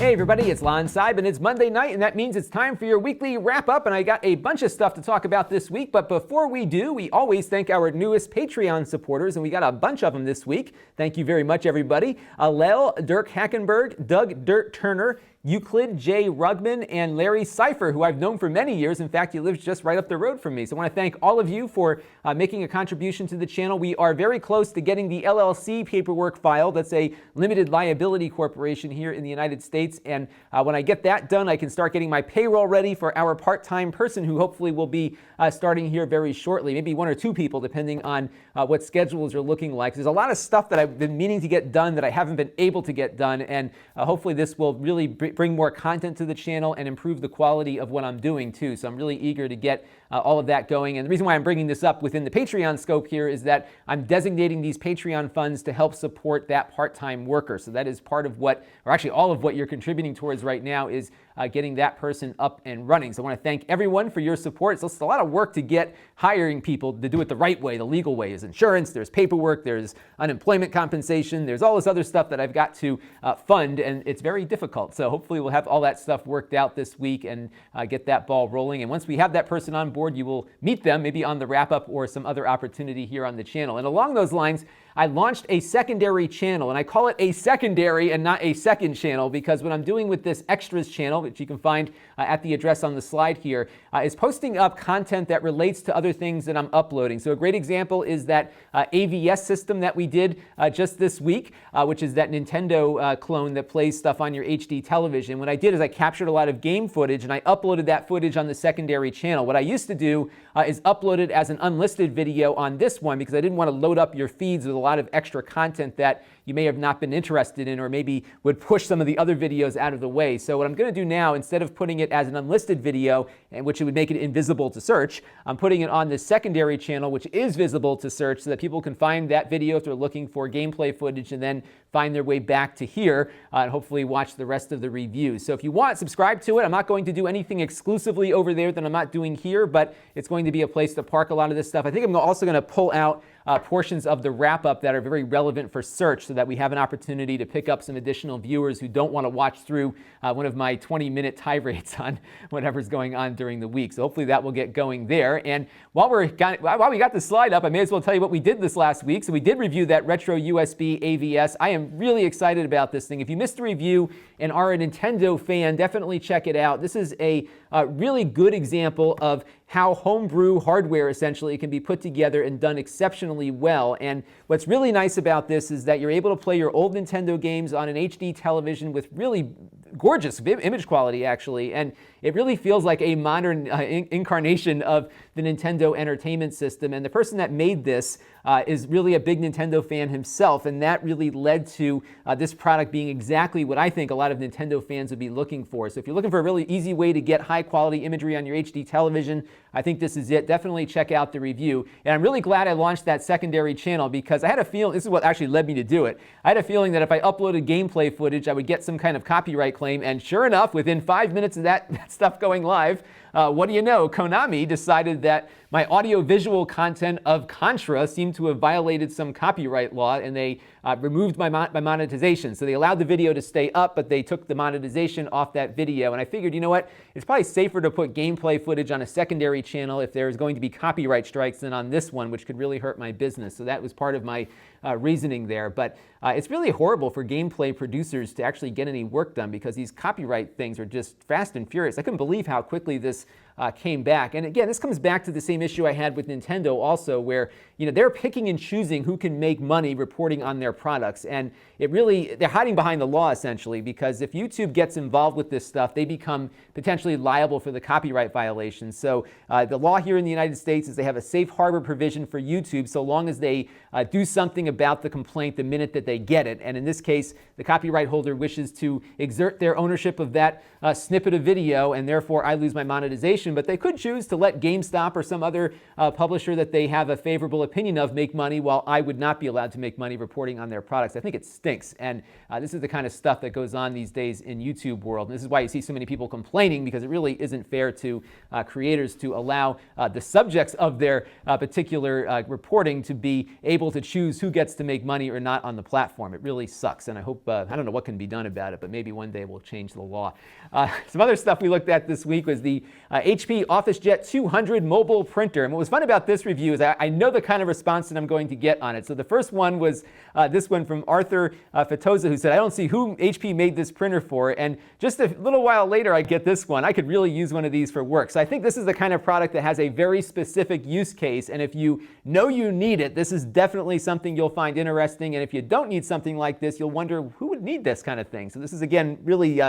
Hey everybody, it's Lon.TV and it's Monday night, and that means it's time for your weekly wrap-up, and I got a bunch of stuff to talk about this week. But before we do, we always thank our newest Patreon supporters, and we got a bunch of them this week. Thank you very much, everybody. Alel, Dirk Hackenberg, Doug Dirt Turner, Euclid J. Rugman, and Larry Cipher, who I've known for many years. In fact, he lives just right up the road from me. So I want to thank all of you for making a contribution to the channel. We are very close to getting the LLC paperwork filed. That's a limited liability corporation here in the United States. And when I get that done, I can start getting my payroll ready for our part-time person who hopefully will be starting here very shortly. Maybe one or two people, depending on what schedules are looking like. There's a lot of stuff that I've been meaning to get done that I haven't been able to get done. And hopefully this will really bring more content to the channel and improve the quality of what I'm doing too. So I'm really eager to get all of that going. And the reason why I'm bringing this up within the Patreon scope here is that I'm designating these Patreon funds to help support that part-time worker. So that is part of what, or actually all of what you're contributing towards right now is getting that person up and running. So I want to thank everyone for your support. So it's a lot of work to get hiring people to do it the right way, the legal way. There's insurance, there's paperwork, there's unemployment compensation, there's all this other stuff that I've got to fund, and it's very difficult. So hopefully we'll have all that stuff worked out this week and get that ball rolling. And once we have that person on board, you will meet them maybe on the wrap-up or some other opportunity here on the channel. And along those lines, I launched a secondary channel, and I call it a secondary and not a second channel because what I'm doing with this extras channel, which you can find at the address on the slide here, is posting up content that relates to other things that I'm uploading. So a great example is that AVS system that we did just this week, which is that Nintendo clone that plays stuff on your HD television. What I did is I captured a lot of game footage and I uploaded that footage on the secondary channel. What I used to do is upload it as an unlisted video on this one because I didn't want to load up your feeds with a lot of extra content that you may have not been interested in or maybe would push some of the other videos out of the way. So what I'm going to do now, instead of putting it as an unlisted video, which it would make it invisible to search, I'm putting it on the secondary channel, which is visible to search so that people can find that video if they're looking for gameplay footage and then find their way back to here and hopefully watch the rest of the reviews. So if you want, subscribe to it. I'm not going to do anything exclusively over there that I'm not doing here, but it's going to be a place to park a lot of this stuff. I think I'm also going to pull out portions of the wrap-up that are very relevant for search so that we have an opportunity to pick up some additional viewers who don't want to watch through one of my 20-minute tirades on whatever's going on during the week. So hopefully that will get going there. And while we got the slide up, I may as well tell you what we did this last week. So we did review that retro USB AVS. I am really excited about this thing. If you missed the review and are a Nintendo fan, definitely check it out. This is a really good example of how homebrew hardware essentially can be put together and done exceptionally well. And what's really nice about this is that you're able to play your old Nintendo games on an HD television with really gorgeous image quality, actually, and it really feels like a modern incarnation of the Nintendo Entertainment System. And the person that made this is really a big Nintendo fan himself, and that really led to this product being exactly what I think a lot of Nintendo fans would be looking for. So if you're looking for a really easy way to get high-quality imagery on your HD television, I think this is it. Definitely check out the review. And I'm really glad I launched that secondary channel because I had a feeling, this is what actually led me to do it, I had a feeling that if I uploaded gameplay footage, I would get some kind of copyright claim, and sure enough, within 5 minutes of that stuff going live, what do you know, Konami decided that my audio-visual content of Contra seemed to have violated some copyright law, and they removed my monetization. So they allowed the video to stay up, but they took the monetization off that video. And I figured, you know what, it's probably safer to put gameplay footage on a secondary channel if there's going to be copyright strikes than on this one, which could really hurt my business. So that was part of my reasoning there. But it's really horrible for gameplay producers to actually get any work done because these copyright things are just fast and furious. I couldn't believe how quickly this came back. And again, this comes back to the same issue I had with Nintendo also, where they're picking and choosing who can make money reporting on their products. And they're hiding behind the law essentially, because if YouTube gets involved with this stuff, they become potentially liable for the copyright violations. So the law here in the United States is they have a safe harbor provision for YouTube so long as they do something about the complaint the minute that they get it. And in this case, the copyright holder wishes to exert their ownership of that snippet of video, and therefore I lose my monetization. competition, but they could choose to let GameStop or some other publisher that they have a favorable opinion of make money, while I would not be allowed to make money reporting on their products. I think it stinks, and this is the kind of stuff that goes on these days in YouTube world. And this is why you see so many people complaining, because it really isn't fair to creators to allow the subjects of their particular reporting to be able to choose who gets to make money or not on the platform. It really sucks, and I hope, I don't know what can be done about it, but maybe one day we'll change the law. Some other stuff we looked at this week was the HP OfficeJet 200 mobile printer. And what was fun about this review is I know the kind of response that I'm going to get on it. So the first one was this one from Arthur Fatoza, who said, I don't see who HP made this printer for. And just a little while later, I get this one. I could really use one of these for work. So I think this is the kind of product that has a very specific use case. And if you know you need it, this is definitely something you'll find interesting. And if you don't need something like this, you'll wonder who would need this kind of thing. So this is, again, really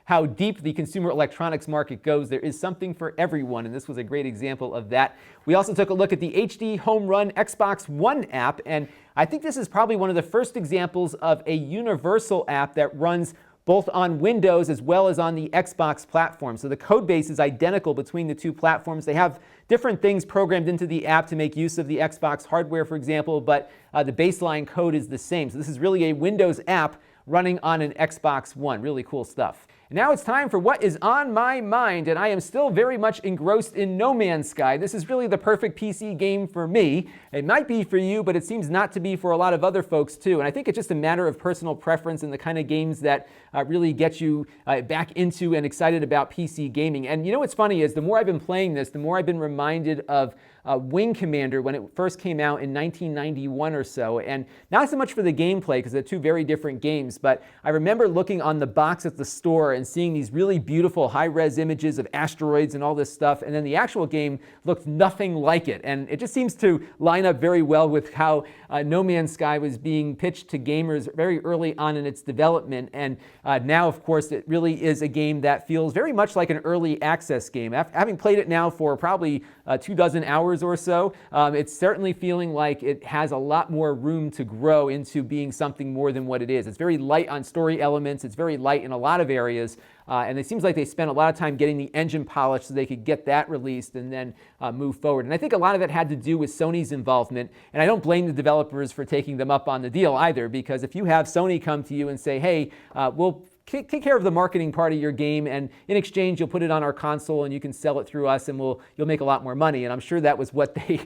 how deep the consumer electronics market goes. There is something for everyone, and this was a great example of that. We also took a look at the HD Home Run Xbox One app, and I think this is probably one of the first examples of a universal app that runs both on Windows as well as on the Xbox platform. So the code base is identical between the two platforms. They have different things programmed into the app to make use of the Xbox hardware, for example, but the baseline code is the same. So this is really a Windows app running on an Xbox One. Really cool stuff. Now it's time for what is on my mind, and I am still very much engrossed in No Man's Sky. This is really the perfect PC game for me. It might be for you, but it seems not to be for a lot of other folks too. And I think it's just a matter of personal preference and the kind of games that really get you back into and excited about PC gaming. And you know what's funny is the more I've been playing this, the more I've been reminded of Wing Commander when it first came out in 1991 or so. And not so much for the gameplay, because they're two very different games, but I remember looking on the box at the store and seeing these really beautiful high-res images of asteroids and all this stuff, and then the actual game looked nothing like it. And it just seems to line up very well with how No Man's Sky was being pitched to gamers very early on in its development. And now, of course, it really is a game that feels very much like an early access game. Having played it now for probably 24 hours or so, it's certainly feeling like it has a lot more room to grow into being something more than what it is. It's very light on story elements. It's very light in a lot of areas. And it seems like they spent a lot of time getting the engine polished so they could get that released and then move forward. And I think a lot of it had to do with Sony's involvement. And I don't blame the developers for taking them up on the deal either, because if you have Sony come to you and say, hey, we'll take care of the marketing part of your game, and in exchange you'll put it on our console and you can sell it through us and you'll make a lot more money. And I'm sure that was what they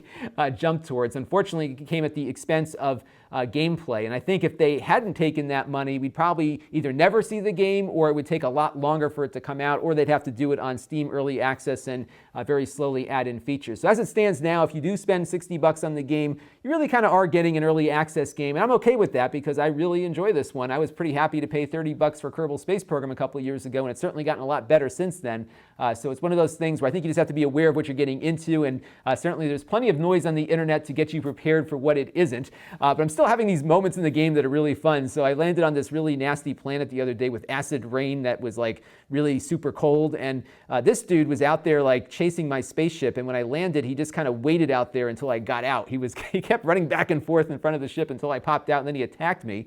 jumped towards. Unfortunately, it came at the expense of gameplay. And I think if they hadn't taken that money, we'd probably either never see the game, or it would take a lot longer for it to come out, or they'd have to do it on Steam Early Access and very slowly add in features. So as it stands now, if you do spend $60 on the game, you really kind of are getting an early access game. And I'm okay with that because I really enjoy this one. I was pretty happy to pay $30 for Kerbal Space Program a couple of years ago, and it's certainly gotten a lot better since then. So it's one of those things where I think you just have to be aware of what you're getting into, and certainly there's plenty of noise on the internet to get you prepared for what it isn't. But I'm still having these moments in the game that are really fun. So I landed on this really nasty planet the other day with acid rain that was like really super cold, and this dude was out there like chasing my spaceship, and when I landed, he just kind of waited out there until I got out. He kept running back and forth in front of the ship until I popped out, and then he attacked me.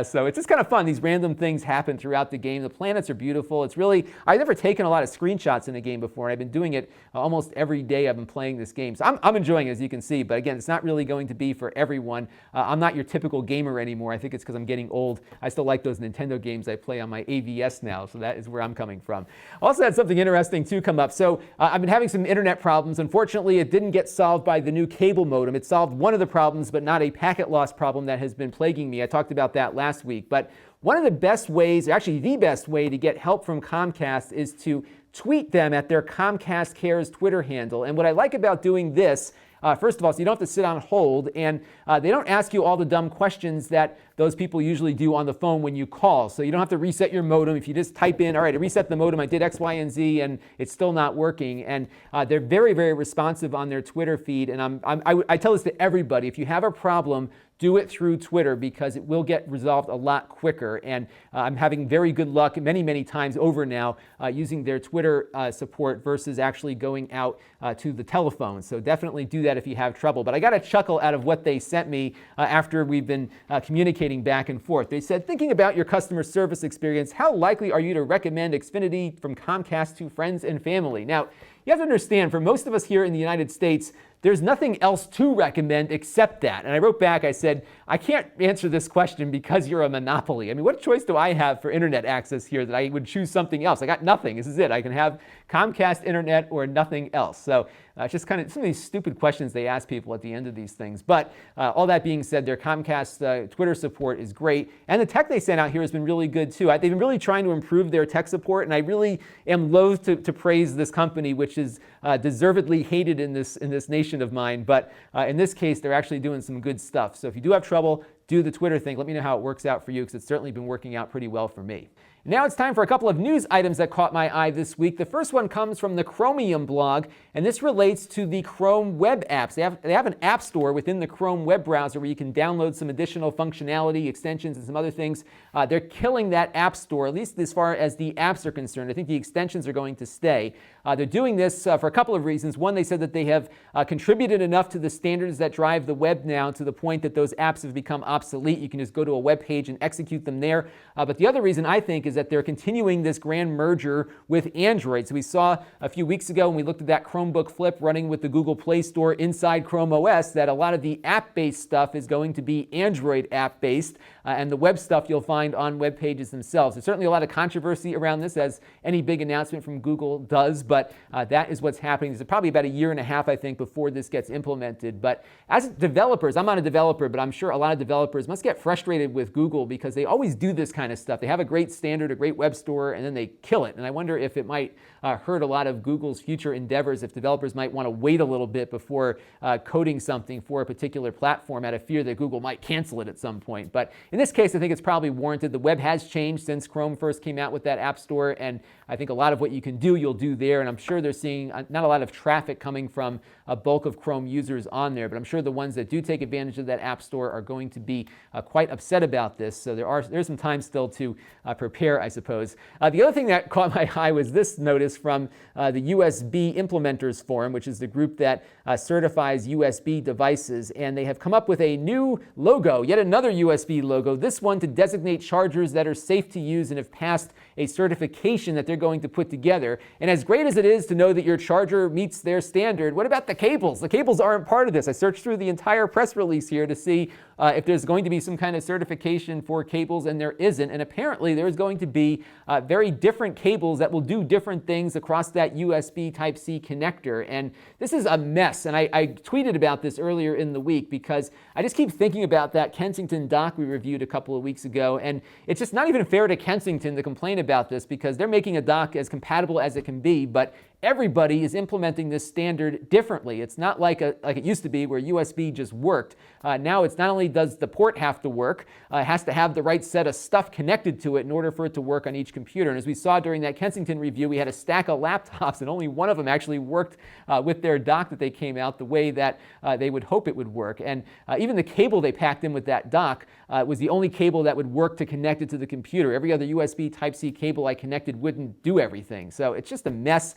So it's just kind of fun. These random things happen throughout the game. The planets are beautiful. It's really, I've never taken a lot of screenshots in a game before, and I've been doing it almost every day I've been playing this game. So I'm enjoying it, as you can see, but again, it's not really going to be for everyone. I'm not your typical gamer anymore. I think it's because I'm getting old. I still like those Nintendo games I play on my AVS now, so that is where I'm coming from. Also had something interesting too come up. So I've been having some internet problems. Unfortunately, it didn't get solved by the new cable modem. It solved one of the problems, but not a packet loss problem that has been plaguing me. I talked about that last week. But one of the best ways, actually the best way to get help from Comcast is to tweet them at their Comcast Cares Twitter handle. And what I like about doing this, first of all, so you don't have to sit on hold, and they don't ask you all the dumb questions that those people usually do on the phone when you call. So you don't have to reset your modem. If you just type in, all right, I reset the modem, I did X, Y, and Z, and it's still not working. And they're very, very responsive on their Twitter feed. And I tell this to everybody. If you have a problem, do it through Twitter, because it will get resolved a lot quicker. And I'm having very good luck many, many times over now using their Twitter support versus actually going out to the telephone. So definitely do that if you have trouble. But I got a chuckle out of what they sent me after we've been communicating back and forth. They said, thinking about your customer service experience, how likely are you to recommend Xfinity from Comcast to friends and family? Now, you have to understand, for most of us here in the United States, there's nothing else to recommend except that. And I wrote back, I said, I can't answer this question because you're a monopoly. I mean, what choice do I have for internet access here that I would choose something else? I got nothing. This is it. I can have Comcast internet or nothing else. So it's just kind of some of these stupid questions they ask people at the end of these things. But all that being said, their Comcast Twitter support is great. And the tech they sent out here has been really good too. They've been really trying to improve their tech support. And I really am loath to praise this company, which is deservedly hated in this nation of mine. But in this case, they're actually doing some good stuff. So if you do have trouble, do the Twitter thing. Let me know how it works out for you, because it's certainly been working out pretty well for me. Now it's time for a couple of news items that caught my eye this week. The first one comes from the Chromium blog, and this relates to the Chrome web apps. They have an app store within the Chrome web browser where you can download some additional functionality, extensions, and some other things. They're killing that app store, at least as far as the apps are concerned. I think the extensions are going to stay. They're doing this for a couple of reasons. One, they said that they have contributed enough to the standards that drive the web now to the point that those apps have become obsolete. You can just go to a web page and execute them there. But the other reason, I think, is that they're continuing this grand merger with Android. So we saw a few weeks ago when we looked at that Chromebook Flip running with the Google Play Store inside Chrome OS that a lot of the app-based stuff is going to be Android app-based, and the web stuff you'll find on web pages themselves. There's certainly a lot of controversy around this, as any big announcement from Google does, but that is what's happening. There's probably about a year and a half, I think, before this gets implemented. But as developers, I'm not a developer, but I'm sure a lot of developers must get frustrated with Google because they always do this kind of stuff. They have a great standard, a great web store, and then they kill it. And I wonder if it might hurt a lot of Google's future endeavors, if developers might want to wait a little bit before coding something for a particular platform out of fear that Google might cancel it at some point. But in this case, I think it's probably warranted. The web has changed since Chrome first came out with that app store, and I think a lot of what you can do, you'll do there. And I'm sure they're seeing not a lot of traffic coming from a bulk of Chrome users on there, but I'm sure the ones that do take advantage of that app store are going to be quite upset about this. So there's some time still to prepare, I suppose. The other thing that caught my eye was this notice from the USB Implementers Forum, which is the group that certifies USB devices, and they have come up with a new logo, yet another USB logo, this one to designate chargers that are safe to use and have passed a certification that they're going to put together. And as great as it is to know that your charger meets their standard, what about the cables? The cables aren't part of this. I searched through the entire press release here to see if there's going to be some kind of certification for cables, and there isn't. And apparently there's going to be very different cables that will do different things across that USB Type-C connector. And this is a mess. And I tweeted about this earlier in the week because I just keep thinking about that Kensington dock we reviewed a couple of weeks ago. And it's just not even fair to Kensington to complain about this because they're making a dock as compatible as it can be, but everybody is implementing this standard differently. It's not like it used to be where USB just worked. Now it's not only does the port have to work, it has to have the right set of stuff connected to it in order for it to work on each computer. And as we saw during that Kensington review, we had a stack of laptops and only one of them actually worked with their dock that they came out the way that they would hope it would work. And even the cable they packed in with that dock was the only cable that would work to connect it to the computer. Every other USB Type-C cable I connected wouldn't do everything. So it's just a mess.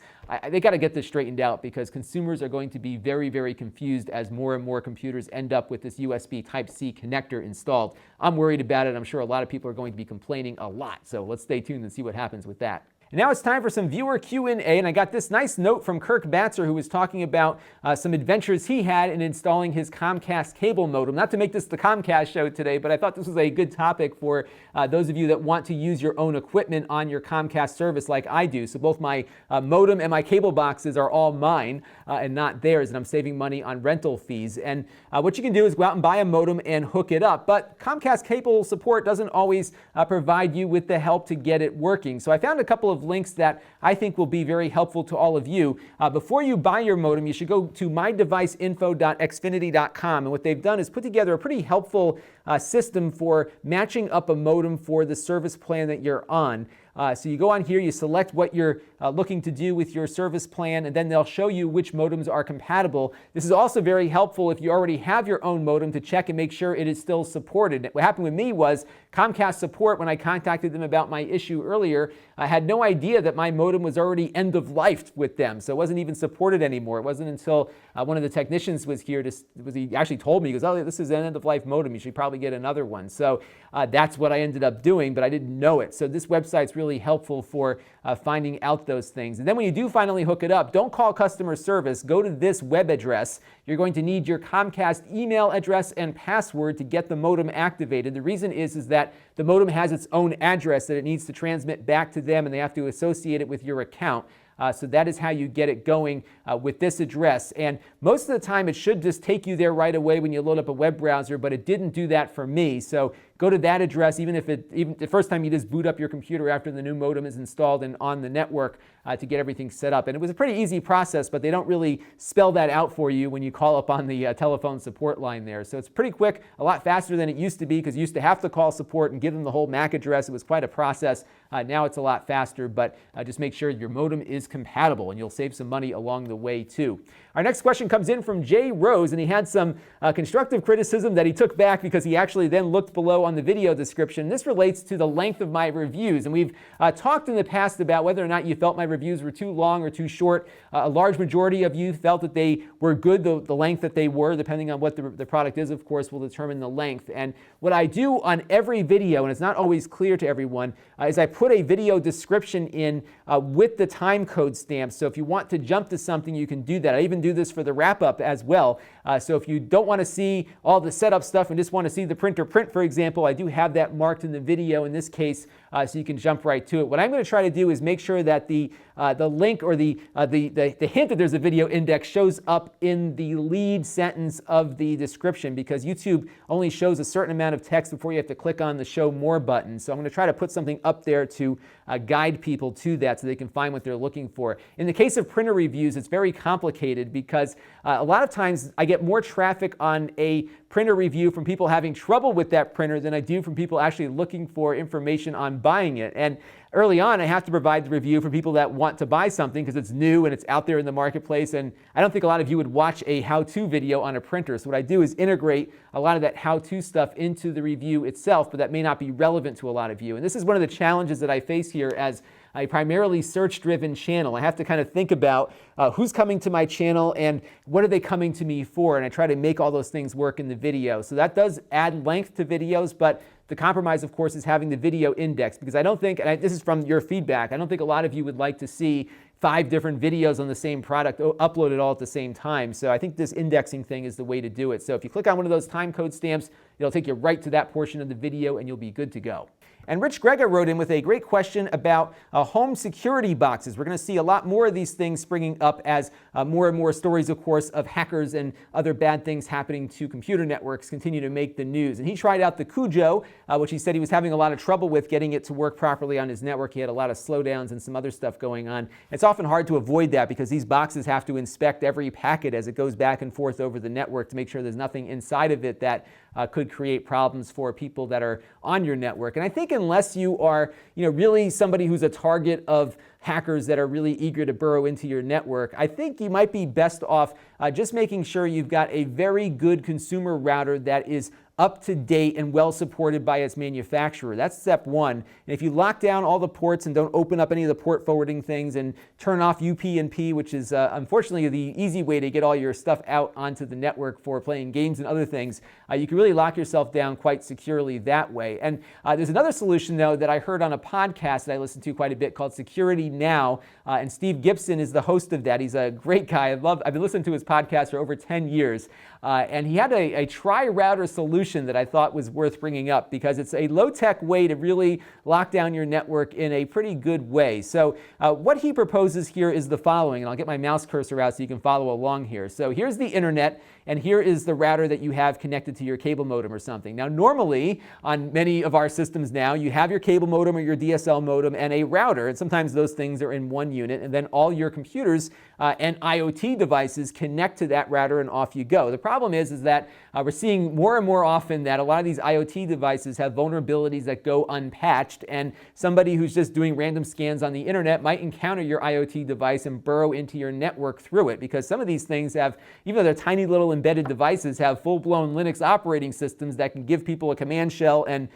They got to get this straightened out because consumers are going to be very, very confused as more and more computers end up with this USB Type-C connector installed. I'm worried about it. I'm sure a lot of people are going to be complaining a lot. So let's stay tuned and see what happens with that. And now it's time for some viewer Q&A, and I got this nice note from Kirk Batzer, who was talking about some adventures he had in installing his Comcast cable modem. Not to make this the Comcast show today, but I thought this was a good topic for those of you that want to use your own equipment on your Comcast service like I do. So both my modem and my cable boxes are all mine and not theirs, and I'm saving money on rental fees. And what you can do is go out and buy a modem and hook it up, but Comcast cable support doesn't always provide you with the help to get it working. So I found a couple of links that I think will be very helpful to all of you. Before you buy your modem, you should go to mydeviceinfo.xfinity.com, and what they've done is put together a pretty helpful system for matching up a modem for the service plan that you're on. So you go on here, you select what you're looking to do with your service plan, and then they'll show you which modems are compatible. This is also very helpful if you already have your own modem to check and make sure it is still supported. What happened with me was Comcast support, when I contacted them about my issue earlier, I had no idea that my modem was already end-of-life with them, so it wasn't even supported anymore. It wasn't until one of the technicians was here, he actually told me, he goes, oh, this is an end-of-life modem, you should probably to get another one. So that's what I ended up doing, but I didn't know it. So this website's really helpful for finding out those things. And then when you do finally hook it up, don't call customer service. Go to this web address. You're going to need your Comcast email address and password to get the modem activated. The reason is that the modem has its own address that it needs to transmit back to them, and they have to associate it with your account. So that is how you get it going with this address. And most of the time, it should just take you there right away when you load up a web browser, but it didn't do that for me. So go to that address, even the first time you just boot up your computer after the new modem is installed and on the network to get everything set up. And it was a pretty easy process, but they don't really spell that out for you when you call up on the telephone support line there. So it's pretty quick, a lot faster than it used to be, because you used to have to call support and give them the whole MAC address. It was quite a process. Now it's a lot faster, but just make sure your modem is compatible, and you'll save some money along the way too. Our next question comes in from Jay Rose, and he had some constructive criticism that he took back because he actually then looked below on the video description. This relates to the length of my reviews, and we've talked in the past about whether or not you felt my reviews were too long or too short. A large majority of you felt that they were good. The length that they were, depending on what the product is, of course, will determine the length. And what I do on every video, and it's not always clear to everyone, is I put a video description in with the time code stamps. So if you want to jump to something, you can do that. I even do this for the wrap-up as well. So if you don't want to see all the setup stuff and just want to see the printer print, for example, I do have that marked in the video in this case, so you can jump right to it. What I'm going to try to do is make sure that the link or the hint that there's a video index shows up in the lead sentence of the description, because YouTube only shows a certain amount of text before you have to click on the show more button. So I'm going to try to put something up there to guide people to that so they can find what they're looking for. In the case of printer reviews, it's very complicated because a lot of times I get more traffic on a printer review from people having trouble with that printer than I do from people actually looking for information on buying it. And early on, I have to provide the review for people that want to buy something because it's new and it's out there in the marketplace. And I don't think a lot of you would watch a how-to video on a printer. So what I do is integrate a lot of that how-to stuff into the review itself, but that may not be relevant to a lot of you. And this is one of the challenges that I face here as a primarily search-driven channel. I have to kind of think about who's coming to my channel and what are they coming to me for, and I try to make all those things work in the video. So that does add length to videos, but the compromise, of course, is having the video index, because I don't think, and this is from your feedback, I don't think a lot of you would like to see 5 different videos on the same product uploaded all at the same time. So I think this indexing thing is the way to do it. So if you click on one of those time code stamps, it'll take you right to that portion of the video and you'll be good to go. And Rich Grega wrote in with a great question about home security boxes. We're going to see a lot more of these things springing up as more and more stories, of course, of hackers and other bad things happening to computer networks continue to make the news. And he tried out the Cujo, which he said he was having a lot of trouble with getting it to work properly on his network. He had a lot of slowdowns and some other stuff going on. It's often hard to avoid that because these boxes have to inspect every packet as it goes back and forth over the network to make sure there's nothing inside of it that could create problems for people that are on your network. And I think unless you are, really somebody who's a target of hackers that are really eager to burrow into your network, I think you might be best off just making sure you've got a very good consumer router that is up to date and well supported by its manufacturer. That's step one. And if you lock down all the ports and don't open up any of the port forwarding things and turn off UPnP, which is unfortunately the easy way to get all your stuff out onto the network for playing games and other things, you can really lock yourself down quite securely that way. And there's another solution, though, that I heard on a podcast that I listen to quite a bit called Security Now, and Steve Gibson is the host of that. He's a great guy. I've been listening to his podcast for over 10 years, and he had a tri-router solution that I thought was worth bringing up because it's a low-tech way to really lock down your network in a pretty good way. So what he proposes here is the following, and I'll get my mouse cursor out so you can follow along here. So here's the internet, and here is the router that you have connected to your cable modem or something. Now, normally on many of our systems now, you have your cable modem or your DSL modem and a router, and sometimes those things are in one unit, and then all your computers and IoT devices connect to that router and off you go. The problem is that we're seeing more and more often that a lot of these IoT devices have vulnerabilities that go unpatched, and somebody who's just doing random scans on the internet might encounter your IoT device and burrow into your network through it, because some of these things have, even though they're tiny little embedded devices have full-blown Linux operating systems that can give people a command shell and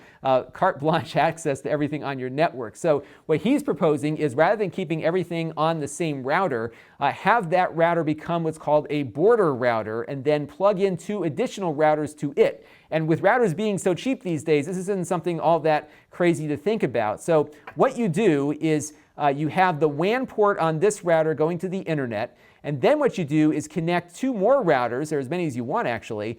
carte blanche access to everything on your network. So what he's proposing is, rather than keeping everything on the same router, have that router become what's called a border router, and then plug in 2 additional routers to it. And with routers being so cheap these days, this isn't something all that crazy to think about. So what you do is you have the WAN port on this router going to the internet, and then what you do is connect 2 more routers, or as many as you want actually,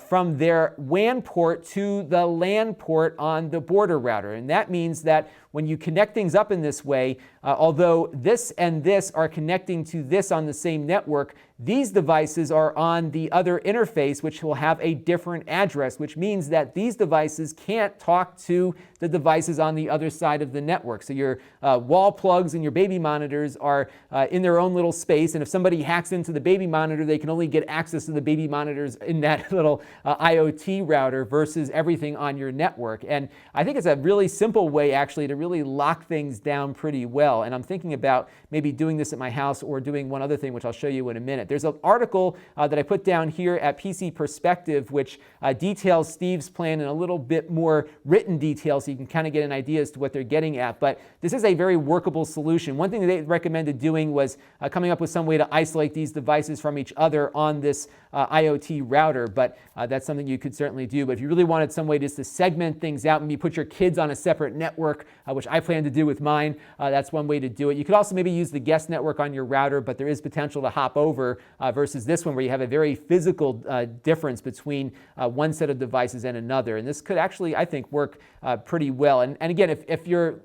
from their WAN port to the LAN port on the border router. And that means that when you connect things up in this way, although this and this are connecting to this on the same network, these devices are on the other interface, which will have a different address, which means that these devices can't talk to the devices on the other side of the network. So your wall plugs and your baby monitors are in their own little space, and if somebody hacks into the baby monitor, they can only get access to the baby monitors in that little IoT router versus everything on your network. And I think it's a really simple way actually to really lock things down pretty well. And I'm thinking about maybe doing this at my house or doing one other thing, which I'll show you in a minute. There's an article that I put down here at PC Perspective, which details Steve's plan in a little bit more written detail, so you can kind of get an idea as to what they're getting at. But this is a very workable solution. One thing that they recommended doing was coming up with some way to isolate these devices from each other on this IoT router, but that's something you could certainly do. But if you really wanted some way just to segment things out, maybe put your kids on a separate network, which I plan to do with mine, that's one way to do it. You could also maybe use the guest network on your router, but there is potential to hop over versus this one where you have a very physical difference between one set of devices and another. And this could actually, I think, work pretty well. And again, if your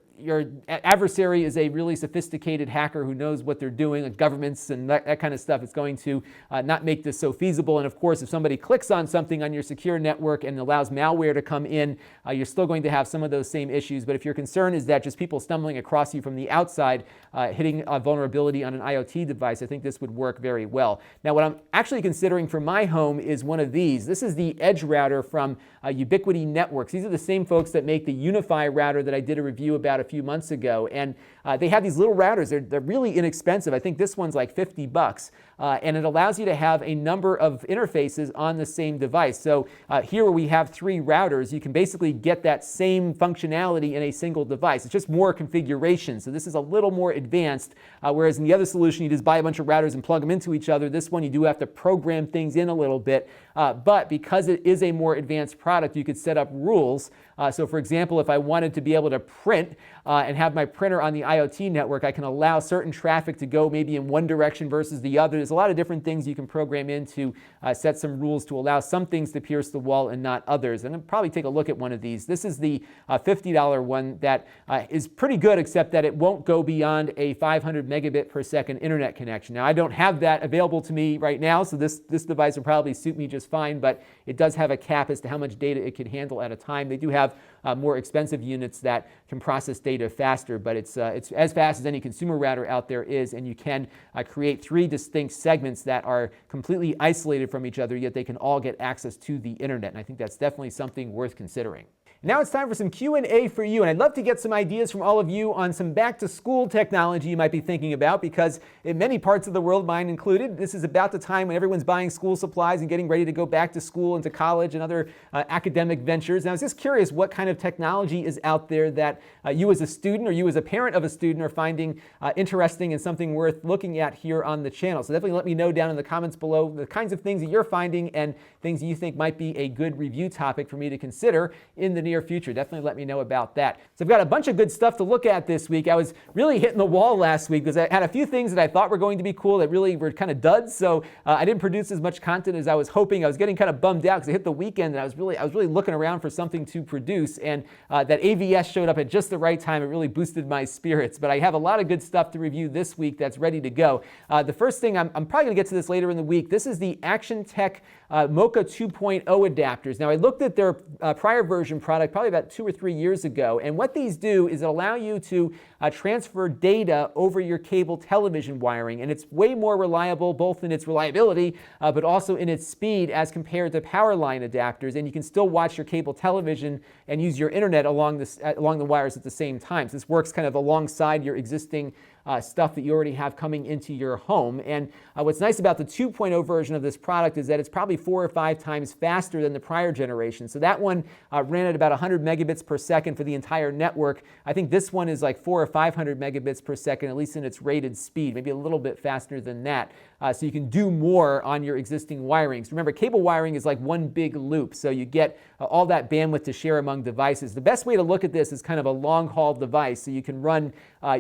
adversary is a really sophisticated hacker who knows what they're doing, like governments and that kind of stuff, it's going to not make this so feasible. And of course, if somebody clicks on something on your secure network and allows malware to come in, you're still going to have some of those same issues. But if your concern is that just people stumbling across you from the outside, hitting a vulnerability on an IoT device, I think this would work very well. Now, what I'm actually considering for my home is one of these. This is the Edge router from Ubiquiti Networks. These are the same folks that make the Unify router that I did a review about a few months ago, and they have these little routers. They're really inexpensive. I think this one's like $50, and it allows you to have a number of interfaces on the same device. So here where we have 3 routers, you can basically get that same functionality in a single device. It's just more configuration. So this is a little more advanced, whereas in the other solution, you just buy a bunch of routers and plug them into each other. This one, you do have to program things in a little bit, but because it is a more advanced product, you could set up rules. So for example, if I wanted to be able to print and have my printer on the IoT network, I can allow certain traffic to go maybe in one direction versus the other. There's a lot of different things you can program in to set some rules to allow some things to pierce the wall and not others. And I'll probably take a look at one of these. This is the $50 one that is pretty good, except that it won't go beyond a 500 megabit per second internet connection. Now, I don't have that available to me right now, so this device will probably suit me just fine, but it does have a cap as to how much data it can handle at a time. They do have more expensive units that can process data faster, but it's as fast as any consumer router out there is, and you can create 3 distinct segments that are completely isolated from each other, yet they can all get access to the internet, and I think that's definitely something worth considering. Now it's time for some Q&A for you, and I'd love to get some ideas from all of you on some back-to-school technology you might be thinking about, because in many parts of the world, mine included, this is about the time when everyone's buying school supplies and getting ready to go back to school and to college and other academic ventures. And I was just curious what kind of technology is out there that you as a student or you as a parent of a student are finding interesting and something worth looking at here on the channel. So definitely let me know down in the comments below the kinds of things that you're finding and things you think might be a good review topic for me to consider in the near future. Definitely let me know about that. So I've got a bunch of good stuff to look at this week. I was really hitting the wall last week because I had a few things that I thought were going to be cool that really were kind of duds. So I didn't produce as much content as I was hoping. I was getting kind of bummed out because I hit the weekend and I was really looking around for something to produce, and that AVS showed up at just the right time. It really boosted my spirits. But I have a lot of good stuff to review this week that's ready to go. The first thing, I'm probably going to get to this later in the week. This is the Action Tech Mocha 2.0 adapters. Now, I looked at their prior version product probably about 2 or 3 years ago, and what these do is allow you to transfer data over your cable television wiring, and it's way more reliable both in its reliability but also in its speed as compared to power line adapters, and you can still watch your cable television and use your internet along the wires at the same time. So this works kind of alongside your existing stuff that you already have coming into your home. And what's nice about the 2.0 version of this product is that it's probably 4 or 5 times faster than the prior generation. So that one ran at about 100 megabits per second for the entire network. I think this one is like 400 or 500 megabits per second, at least in its rated speed, maybe a little bit faster than that. So you can do more on your existing wirings. Remember, cable wiring is like one big loop, so you get all that bandwidth to share among devices. The best way to look at this is kind of a long-haul device, so you can run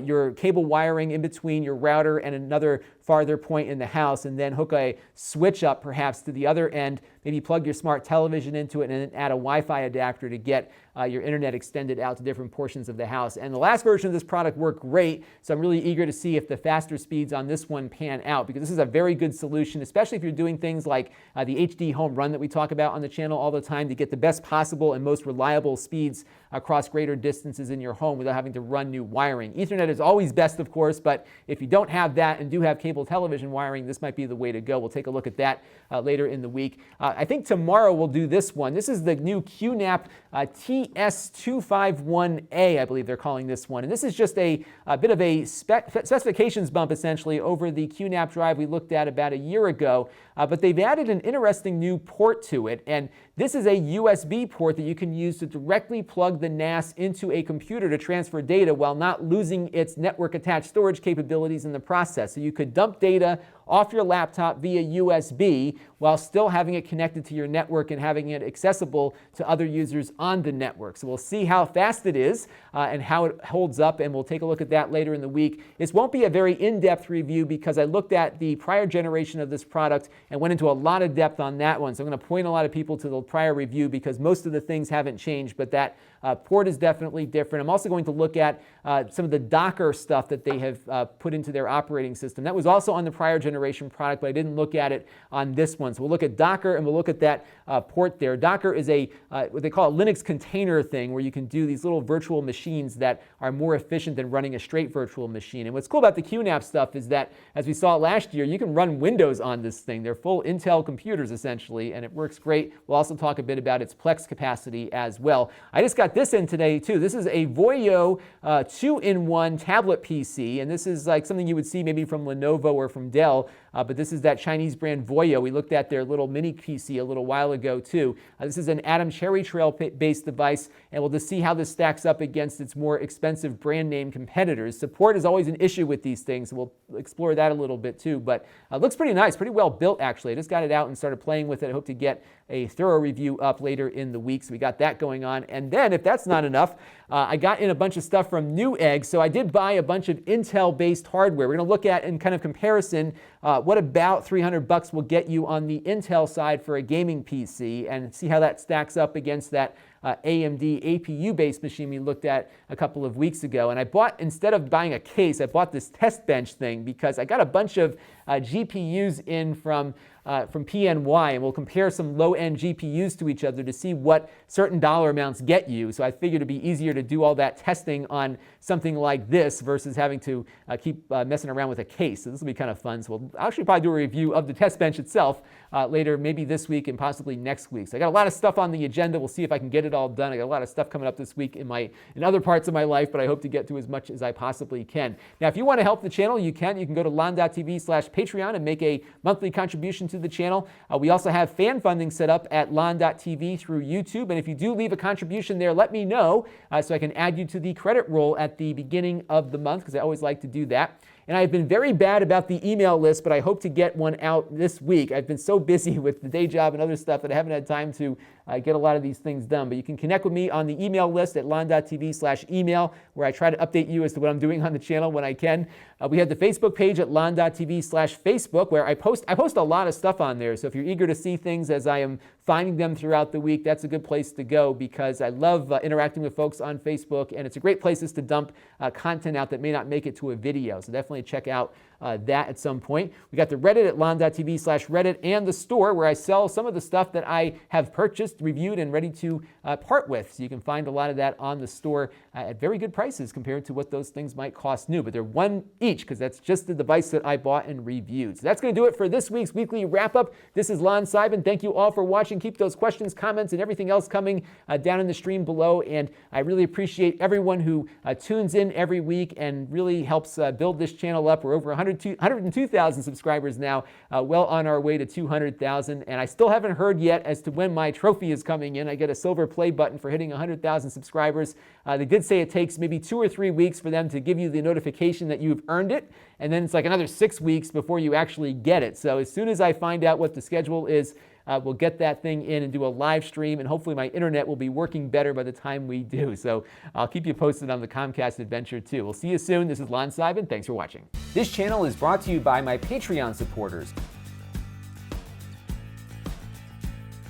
your cable wiring in between your router and another farther point in the house, and then hook a switch up perhaps to the other end, maybe plug your smart television into it, and then add a Wi-Fi adapter to get your internet extended out to different portions of the house. And the last version of this product worked great, so I'm really eager to see if the faster speeds on this one pan out, because this is a very good solution, especially if you're doing things like the HD home run that we talk about on the channel all the time, to get the best possible and most reliable speeds across greater distances in your home without having to run new wiring. Ethernet is always best, of course, but if you don't have that and do have cable television wiring, this might be the way to go. We'll take a look at that later in the week. I think tomorrow we'll do this one. This is the new QNAP TS251A, I believe they're calling this one. And this is just a bit of a specifications bump, essentially, over the QNAP drive we looked at about a year ago. But they've added an interesting new port to it. And this is a USB port that you can use to directly plug the NAS into a computer to transfer data while not losing its network-attached storage capabilities in the process. So you could dump data off your laptop via USB while still having it connected to your network and having it accessible to other users on the network. So we'll see how fast it is and how it holds up, and we'll take a look at that later in the week. This won't be a very in-depth review because I looked at the prior generation of this product and went into a lot of depth on that one. So I'm going to point a lot of people to the prior review because most of the things haven't changed, but that port is definitely different. I'm also going to look at some of the Docker stuff that they have put into their operating system. That was also on the prior generation product, but I didn't look at it on this one. So we'll look at Docker and we'll look at that port there. Docker is a what they call a Linux container thing where you can do these little virtual machines that are more efficient than running a straight virtual machine. And what's cool about the QNAP stuff is that, as we saw last year, you can run Windows on this thing. They're full Intel computers essentially, and it works great. We'll also talk a bit about its Plex capacity as well. I just got this in today too. This is a Voyo 2-in-1 tablet PC, and this is like something you would see maybe from Lenovo or from Dell, but this is that Chinese brand Voyo. We looked at their little mini PC a little while ago too. This is an Atom Cherry Trail based device, and we'll just see how this stacks up against its more expensive brand name competitors. Support is always an issue with these things, so we'll explore that a little bit too, but it looks pretty nice, pretty well built actually. I just got it out and started playing with it. I hope to get a thorough review up later in the week, so we got that going on. And then, if that's not enough, I got in a bunch of stuff from Newegg, so I did buy a bunch of Intel-based hardware. We're going to look at, in kind of comparison, what about $300 will get you on the Intel side for a gaming PC, and see how that stacks up against that AMD APU-based machine we looked at a couple of weeks ago. And I bought, instead of buying a case, I bought this test bench thing because I got a bunch of GPUs in from PNY, and we'll compare some low-end GPUs to each other to see what certain dollar amounts get you. So I figured it'd be easier to do all that testing on something like this versus having to keep messing around with a case. So this will be kind of fun. So we'll actually probably do a review of the test bench itself later, maybe this week and possibly next week. So I got a lot of stuff on the agenda. We'll see if I can get it all done. I got a lot of stuff coming up this week in other parts of my life, but I hope to get to as much as I possibly can. Now, if you want to help the channel, you can. You can go to Lon.TV/Patreon and make a monthly contribution to the channel. We also have fan funding set up at Lon.TV through YouTube, and if you do leave a contribution there, let me know so I can add you to the credit roll at the beginning of the month, because I always like to do that. And I've been very bad about the email list, but I hope to get one out this week. I've been so busy with the day job and other stuff that I haven't had time to get a lot of these things done. But you can connect with me on the email list at Lon.TV/email, where I try to update you as to what I'm doing on the channel when I can. We have the Facebook page at Lon.TV/Facebook, where I post a lot of stuff on there. So if you're eager to see things as I am finding them throughout the week, that's a good place to go, because I love interacting with folks on Facebook, and it's a great place to dump content out that may not make it to a video. So definitely check out that at some point. We got the Reddit at Lon.TV/Reddit and the store where I sell some of the stuff that I have purchased, reviewed, and ready to part with. So you can find a lot of that on the store at very good prices compared to what those things might cost new. But they're $1 each because that's just the device that I bought and reviewed. So that's going to do it for this week's weekly wrap-up. This is Lon Seidman. Thank you all for watching. Keep those questions, comments, and everything else coming down in the stream below. And I really appreciate everyone who tunes in every week and really helps build this channel up. We're over 102,000 subscribers now, well on our way to 200,000. And I still haven't heard yet as to when my trophy is coming in. I get a silver play button for hitting 100,000 subscribers. They did say it takes maybe 2 or 3 weeks for them to give you the notification that you've earned it. And then it's like another 6 weeks before you actually get it. So as soon as I find out what the schedule is, we'll get that thing in and do a live stream, and hopefully my internet will be working better by the time we do. So I'll keep you posted on the Comcast adventure too. We'll see you soon. This is Lon Seidman. Thanks for watching. This channel is brought to you by my Patreon supporters.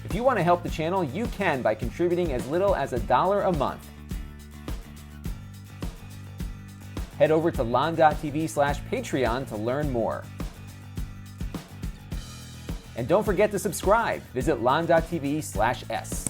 If you want to help the channel, you can by contributing as little as $1 a month. Head over to Lon.TV/Patreon to learn more. And don't forget to subscribe. Visit Lon.TV/S.